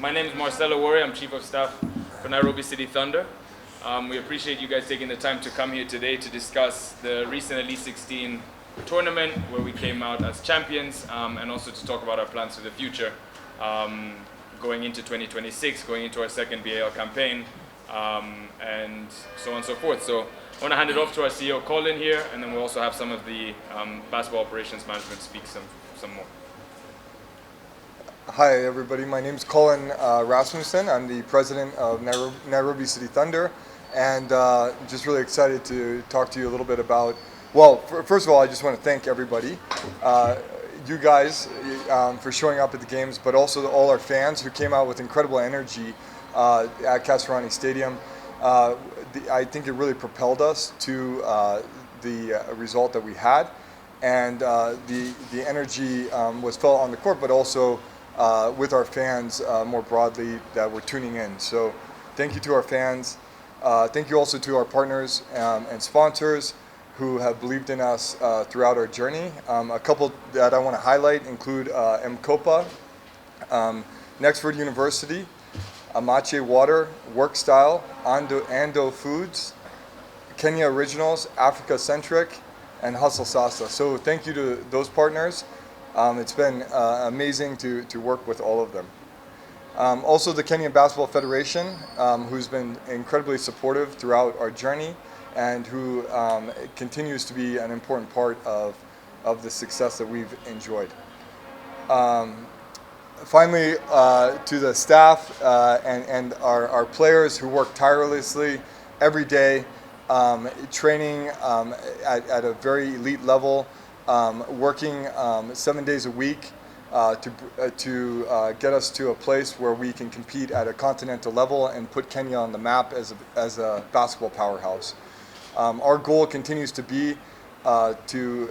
My name is Marcelo Warre. I'm Chief of Staff for Nairobi City Thunder. We appreciate you guys taking the time to come here today to discuss the recent Elite 16 tournament where we came out as champions, and also to talk about our plans for the future, going into 2026, going into our second BAL campaign, and so on and so forth. So I want to hand it off to our CEO Colin here, and then we'll also have some of the basketball operations management speak some more. Hi everybody, my name is Colin Rasmussen. I'm the president of Nairobi City Thunder, and just really excited to talk to you a little bit about, well, first of all, I just want to thank everybody, you guys for showing up at the games, but also all our fans who came out with incredible energy at Kasarani Stadium. I think it really propelled us to the result that we had, and the energy was felt on the court, but also with our fans more broadly that were tuning in. So thank you to our fans. Thank you also to our partners and sponsors who have believed in us throughout our journey. A couple that I want to highlight include Mkopa, Nexford University, Amache Water, Workstyle, Ando Foods, Kenya Originals, Africa Centric, and Hustle Sasa. So thank you to those partners. It's been amazing to work with all of them. Also the Kenyan Basketball Federation, who's been incredibly supportive throughout our journey and who continues to be an important part of the success that we've enjoyed. Finally, to the staff and our players who work tirelessly every day, training at a very elite level, working 7 days a week to get us to a place where we can compete at a continental level and put Kenya on the map as a basketball powerhouse. Our goal continues to be to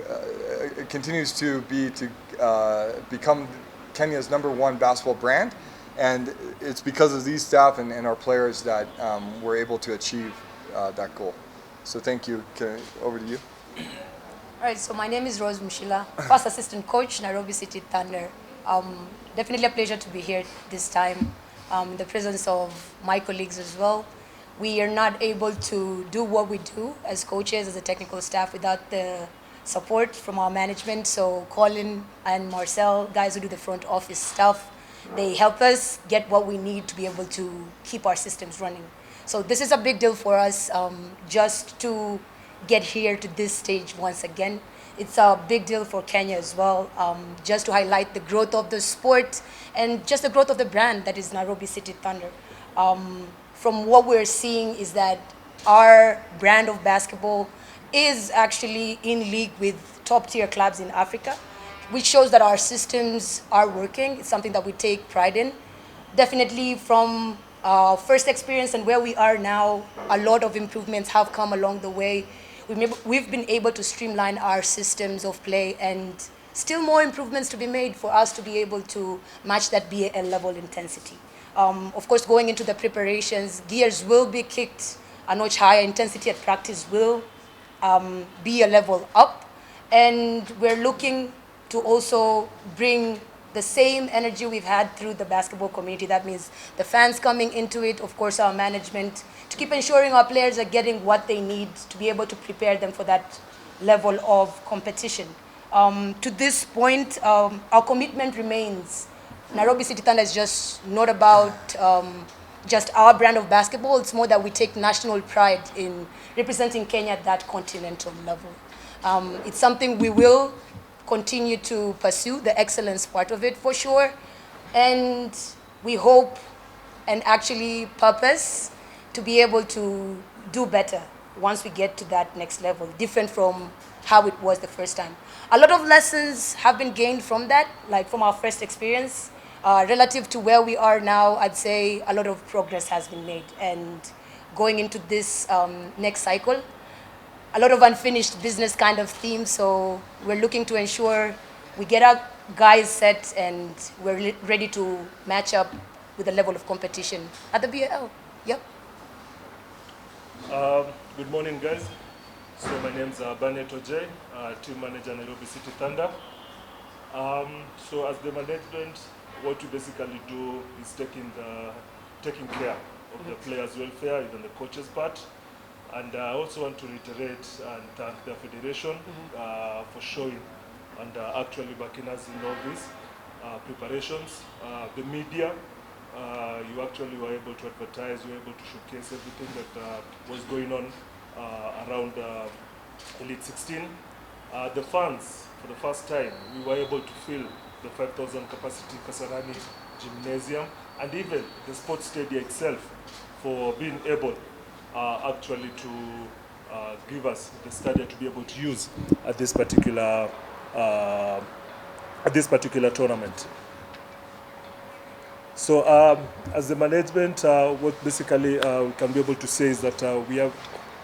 become Kenya's #1 basketball brand, and it's because of these staff and our players that we're able to achieve that goal. So thank you. Over to you. All right, so my name is Rose Mushila, first assistant coach, Nairobi City Thunder. Definitely a pleasure to be here this time in the presence of my colleagues as well. We are not able to do what we do as coaches, as a technical staff, without the support from our management. So Colin and Marcel, guys who do the front office stuff, they help us get what we need to be able to keep our systems running. So this is a big deal for us, just to get here to this stage once again. It's a big deal for Kenya as well, just to highlight the growth of the sport and just the growth of the brand that is Nairobi City Thunder. From what we're seeing is that our brand of basketball is actually in league with top tier clubs in Africa, which shows that our systems are working. It's something that we take pride in. Definitely from our first experience and where we are now, a lot of improvements have come along the way. We've been able to streamline our systems of play, and still more improvements to be made for us to be able to match that BAL level intensity. Of course, going into the preparations, gears will be kicked a notch higher, intensity at practice will be a level up, and we're looking to also bring the same energy we've had through the basketball community. That means the fans coming into it, of course our management, to keep ensuring our players are getting what they need to be able to prepare them for that level of competition. To this point, our commitment remains. Nairobi City Thunder is just not about just our brand of basketball. It's more that we take national pride in representing Kenya at that continental level. It's something we will continue to pursue, the excellence part of it for sure, and we hope and actually purpose to be able to do better once we get to that next level, different from how it was the first time. A lot of lessons have been gained from that, like from our first experience. Relative to where we are now, I'd say a lot of progress has been made, and going into this next cycle, a lot of unfinished business kind of theme, so we're looking to ensure we get our guys set and we're ready to match up with the level of competition at the BAL. Yep. Good morning, guys. So my name's Banet Ojay, team manager Nairobi City Thunder. So as the management, what we basically do is taking care of the players' welfare, even the coaches' part. And I also want to reiterate and thank the Federation for showing and actually backing us in all these preparations. The media, you actually were able to advertise, you were able to showcase everything that was going on around Elite 16. The fans, for the first time, we were able to fill the 5,000 capacity Kasarani gymnasium, and even the sports stadium itself for being able actually to give us the stadium to be able to use at this particular tournament. So as the management, what basically we can be able to say is that we are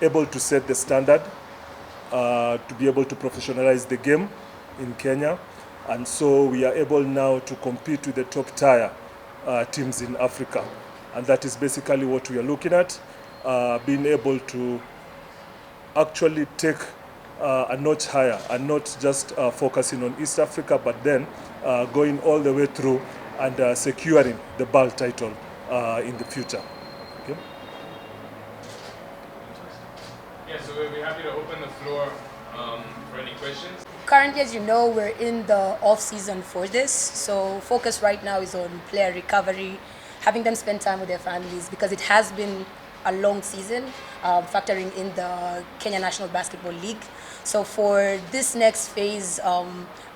able to set the standard to be able to professionalize the game in Kenya, and so we are able now to compete with the top tier teams in Africa, and that is basically what we are looking at, being able to actually take a notch higher and not just focusing on East Africa, but then going all the way through and securing the BAL title in the future. Okay. Yeah, so we'll be happy to open the floor for any questions. Currently, as you know, we're in the off-season for this. So focus right now is on player recovery, having them spend time with their families, because it has been a long season, factoring in the Kenya National Basketball League. So for this next phase,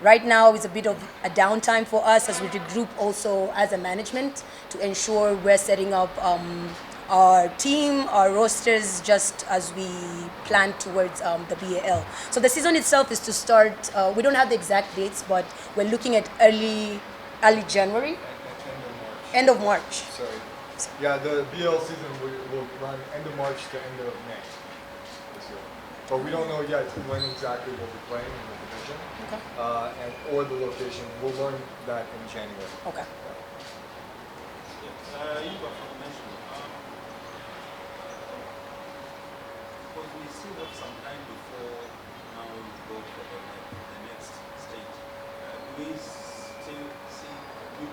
right now is a bit of a downtime for us as we regroup also as a management to ensure we're setting up our team, our rosters, just as we plan towards the BAL. So the season itself is to start, we don't have the exact dates, but we're looking at early January, end of March. Sorry. Yeah, the BL season will run end of March to end of May this year. But we don't know yet when exactly we'll be playing in the division, or the location. We'll learn that in January. Okay. You got from mentioned, because we still have some time before now we go for the next stage. Do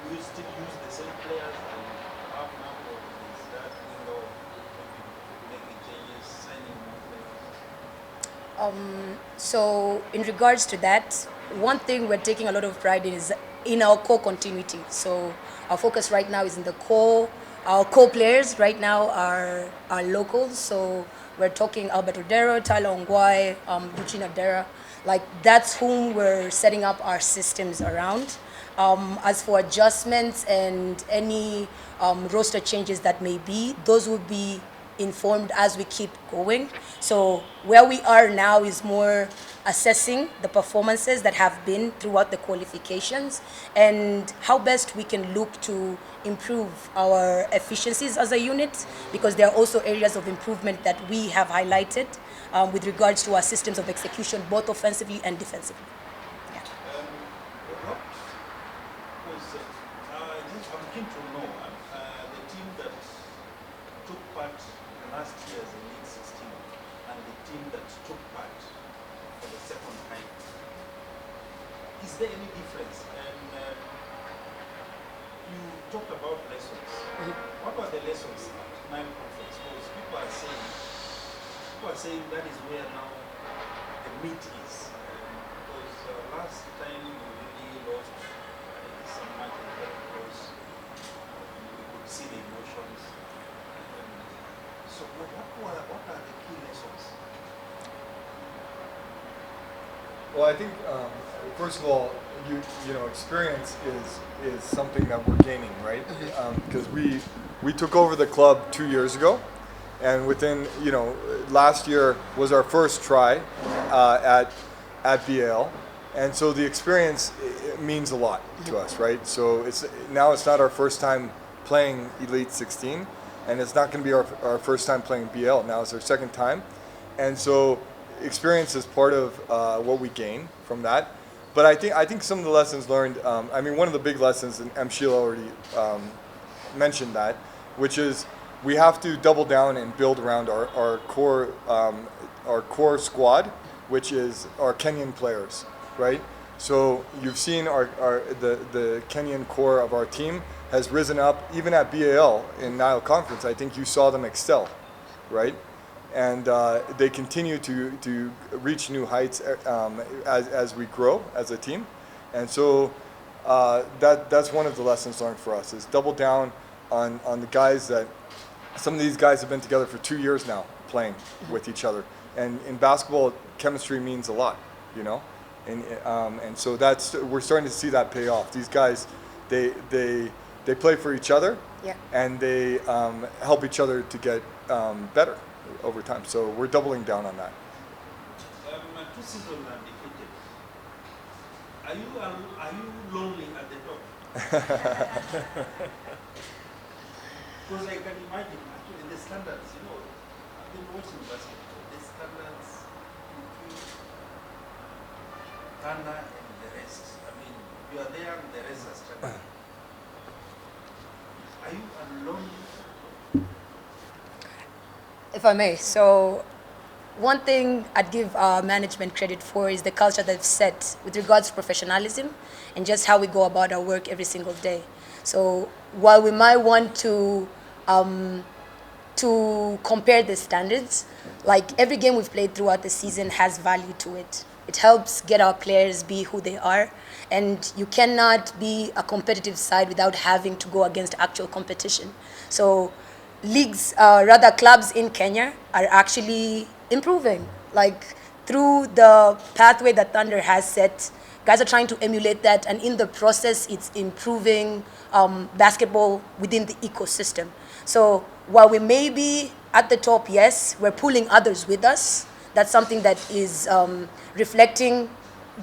we still use the same players and have now, or is that window making changes, signing more players? So in regards to that, one thing we're taking a lot of pride in is in our core continuity. So our focus right now is in the core. Our core players right now are locals. So we're talking Albert Odero, Tyler Ongwae, Eugene Adera. Like, that's whom we're setting up our systems around. As for adjustments and any roster changes that may be, those will be informed as we keep going. So where we are now is more assessing the performances that have been throughout the qualifications and how best we can look to improve our efficiencies as a unit, because there are also areas of improvement that we have highlighted with regards to our systems of execution, both offensively and defensively. Yeah. I'm keen to know the team that took part last year's Elite 16 and the team that took part for the second time. Is there any difference? And you talked about lessons. What were the lessons at Nile Conference? Because people are saying that is where now the meat is. Because last time we really lost some matches because we could see the emotions. So what are the key lessons? Well, I think first of all, you know, experience is something that we're gaining, right? Because we took over the club 2 years ago, and within, you know, last year was our first try at BAL, and so the experience means a lot to us, right? So it's not our first time playing Elite 16, and it's not going to be our first time playing BL. Now it's our second time, and so experience is part of what we gain from that. But I think some of the lessons learned. I mean, one of the big lessons, and M. Sheila already mentioned that, which is we have to double down and build around our core squad, which is our Kenyan players, right? So you've seen the Kenyan core of our team has risen up, even at BAL in Nile Conference. I think you saw them excel, right? And they continue to reach new heights as we grow as a team. And so that's one of the lessons learned for us, is double down on the guys that, some of these guys have been together for 2 years now playing with each other. And in basketball, chemistry means a lot, you know? And so we're starting to see that pay off. These guys, they play for each other, Yeah. and they help each other to get better over time. So we're doubling down on that. 2 seasons undefeated. Are you lonely at the top? Because I can imagine actually the standards. You know, I've been watching basketball. The standards between Thunder and the rest. I mean, you are there and the rest are struggling. Are you alone? If I may. So one thing I'd give our management credit for is the culture they've set with regards to professionalism and just how we go about our work every single day. So while we might want to compare the standards, like every game we've played throughout the season has value to it. It helps get our players be who they are, and you cannot be a competitive side without having to go against actual competition. So leagues, rather clubs in Kenya are actually improving. Like through the pathway that Thunder has set, guys are trying to emulate that, and in the process, it's improving basketball within the ecosystem. So while we may be at the top, yes, we're pulling others with us. That's something that is reflecting.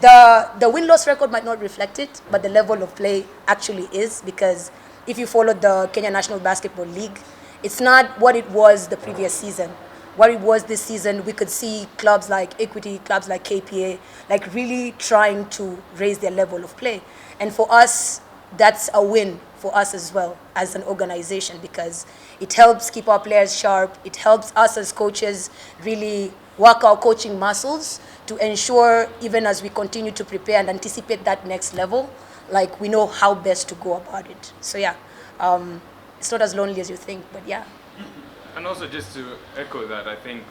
The win-loss record might not reflect it, but the level of play actually is, because if you follow the Kenya National Basketball League, it's not what it was the previous season. What it was this season, we could see clubs like Equity, clubs like KPA, like really trying to raise their level of play. And for us, that's a win for us as well as an organization, because it helps keep our players sharp. It helps us as coaches really work our coaching muscles to ensure, even as we continue to prepare and anticipate that next level, like we know how best to go about it. So yeah, it's not as lonely as you think, but yeah. And also, just to echo that, I think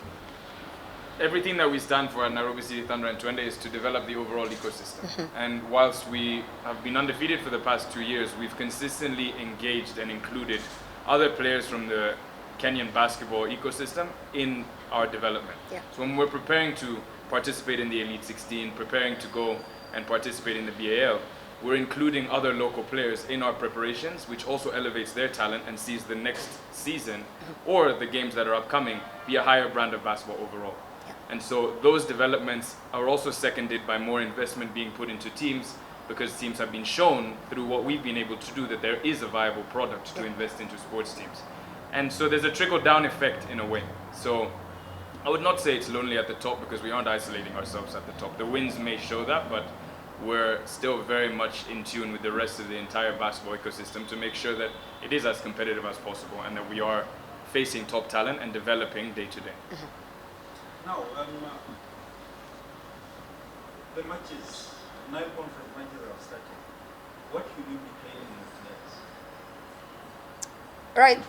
everything that we stand for at Nairobi City Thunder and Twende is to develop the overall ecosystem. And whilst we have been undefeated for the past 2 years, we've consistently engaged and included other players from the Kenyan basketball ecosystem in our development. Yeah. So when we're preparing to participate in the Elite 16, preparing to go and participate in the BAL, we're including other local players in our preparations, which also elevates their talent and sees the next season or the games that are upcoming be a higher brand of basketball overall. Yeah. And so those developments are also seconded by more investment being put into teams, because teams have been shown through what we've been able to do that there is a viable product to invest into sports teams. And so there's a trickle-down effect in a way. So I would not say it's lonely at the top, because we aren't isolating ourselves at the top. The wins may show that, but we're still very much in tune with the rest of the entire basketball ecosystem to make sure that it is as competitive as possible and that we are facing top talent and developing day to day. Now, the matches, 9 conference matches have started. What will you be training your players? Right.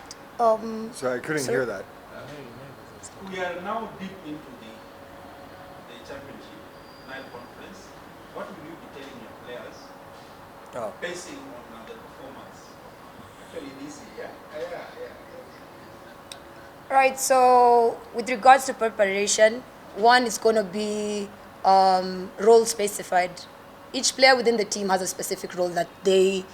Sorry, I couldn't hear that. We are now deep into the championship, 9 conference. What will you be telling your players, basing on the performance? Actually, this year, Right, so with regards to preparation, one is going to be role specified. Each player within the team has a specific role that they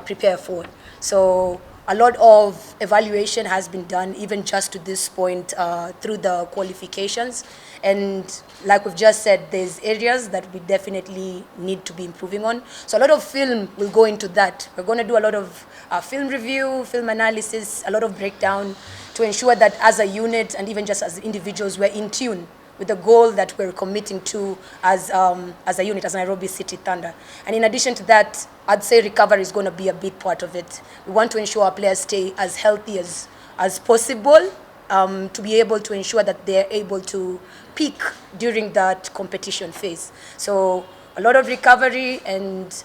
prepare for. So a lot of evaluation has been done, even just to this point, through the qualifications. And like we've just said, there's areas that we definitely need to be improving on. So a lot of film will go into that. We're going to do a lot of film review, film analysis, a lot of breakdown to ensure that as a unit and even just as individuals, we're in tune with the goal that we're committing to as a unit, as Nairobi City Thunder. And in addition to that, I'd say recovery is going to be a big part of it. We want to ensure our players stay as healthy as possible, to be able to ensure that they're able to peak during that competition phase. So a lot of recovery, and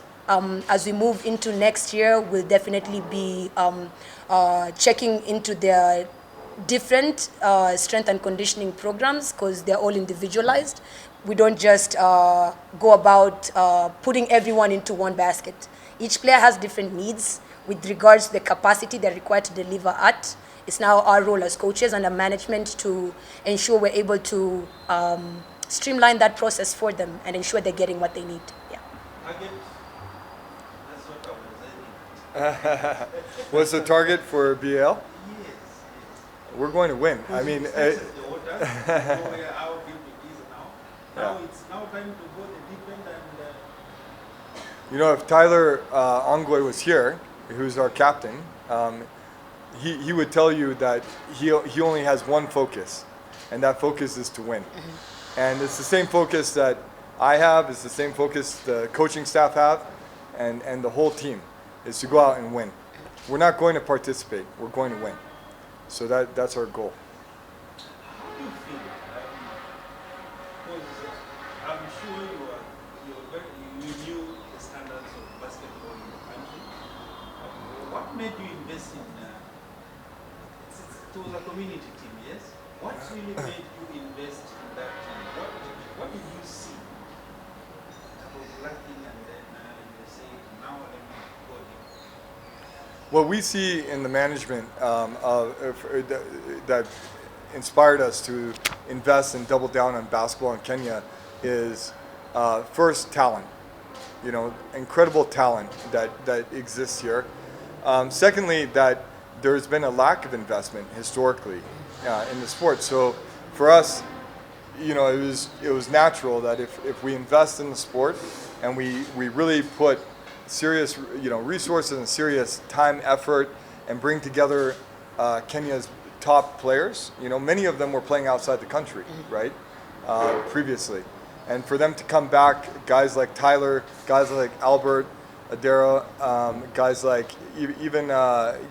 as we move into next year, we'll definitely be checking into their different strength and conditioning programs, because they're all individualized. We don't just go about putting everyone into one basket. Each player has different needs with regards to the capacity they're required to deliver at. It's now our role as coaches and management to ensure we're able to streamline that process for them and ensure they're getting what they need. Yeah. That's what I was aiming. What's the target for BAL? Yes. We're going to win. I mean, The order, how deep it is now. Now it's now time to go the deep end and. you know, if Tyler Ongwe was here, who's our captain, he would tell you that he only has one focus, and that focus is to win. And it's the same focus that I have, it's the same focus the coaching staff have, and the whole team is to go out and win. We're not going to participate, we're going to win. So that's our goal. How do you feel? Because I'm sure you knew the standards of basketball in the country. What made you invest in? It was a community team, yes. What really made you invest in that team? What did you see that was lacking, and then you say, now let me go deep? What we see in the management that inspired us to invest and double down on basketball in Kenya is first talent, you know, incredible talent that exists here. Secondly, that there's been a lack of investment historically in the sport. So for us, you know, it was natural that if we invest in the sport and we really put serious, you know, resources and serious time, effort, and bring together Kenya's top players. You know, many of them were playing outside the country, right, previously. And for them to come back, guys like Tyler, guys like Albert, Adara, guys like even,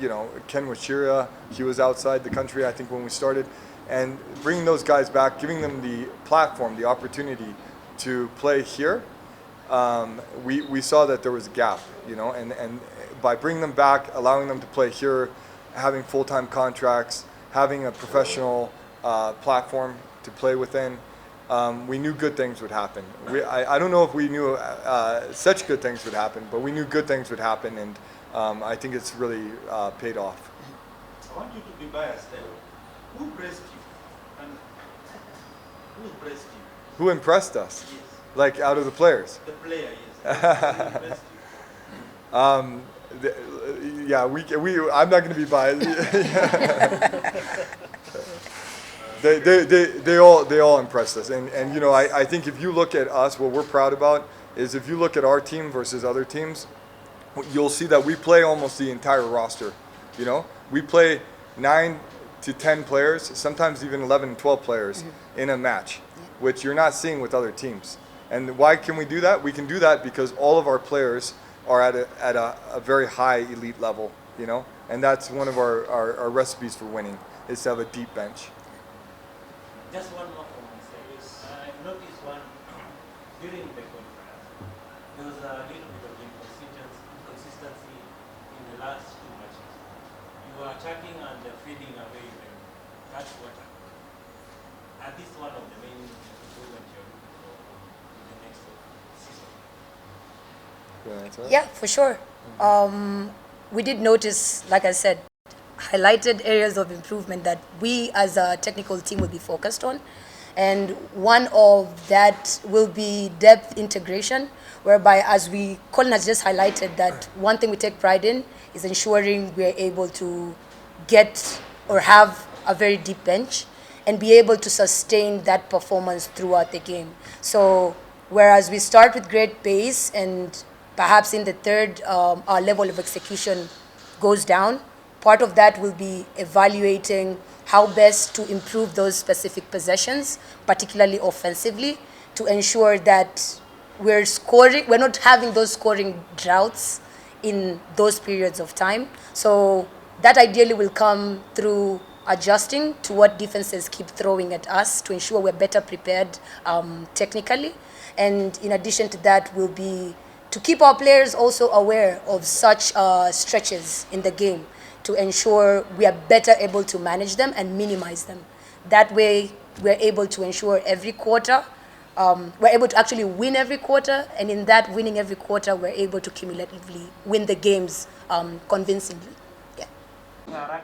you know, Ken Wachira, he was outside the country, I think, when we started. And bringing those guys back, giving them the platform, the opportunity to play here, we saw that there was a gap, you know, and by bringing them back, allowing them to play here, having full-time contracts, having a professional platform to play within, we knew good things would happen. I don't know if we knew such good things would happen, but we knew good things would happen, and I think it's really paid off. I want you to be biased. Who impressed you? And who impressed you? Who impressed us? Yes. Like out of the players? The player, yes. Who impressed you? Yeah, I'm not going to be biased. they all impressed us, and you know, I think if you look at us, what we're proud about is if you look at our team versus other teams, you'll see that we play almost the entire roster. You know, we play 9 to 10 players, sometimes even 11 and 12 players in a match, which you're not seeing with other teams. And why can we do that? We can do that because all of our players are at a very high elite level, you know, and that's one of our recipes for winning, is to have a deep bench. Just one more from myself. I noticed one during the conference. There was a little bit of inconsistency in the last 2 matches. You were attacking and feeding away the catch water. And this is one of the main improvements you're looking for in the next season. Yeah, for sure. We did notice, like I said, highlighted areas of improvement that we as a technical team will be focused on. And one of that will be depth integration, whereby, as Colin has just highlighted, that one thing we take pride in is ensuring we're able to get or have a very deep bench and be able to sustain that performance throughout the game. So whereas we start with great pace and perhaps in the third, our level of execution goes down, part of that will be evaluating how best to improve those specific possessions, particularly offensively, to ensure that we're not having those scoring droughts in those periods of time. So that ideally will come through adjusting to what defenses keep throwing at us to ensure we're better prepared technically. And in addition to that will be to keep our players also aware of such stretches in the game to ensure we are better able to manage them and minimize them. That way, we're able to ensure every quarter, we're able to actually win every quarter, and in that winning every quarter, we're able to cumulatively win the games convincingly. Yeah. Yeah,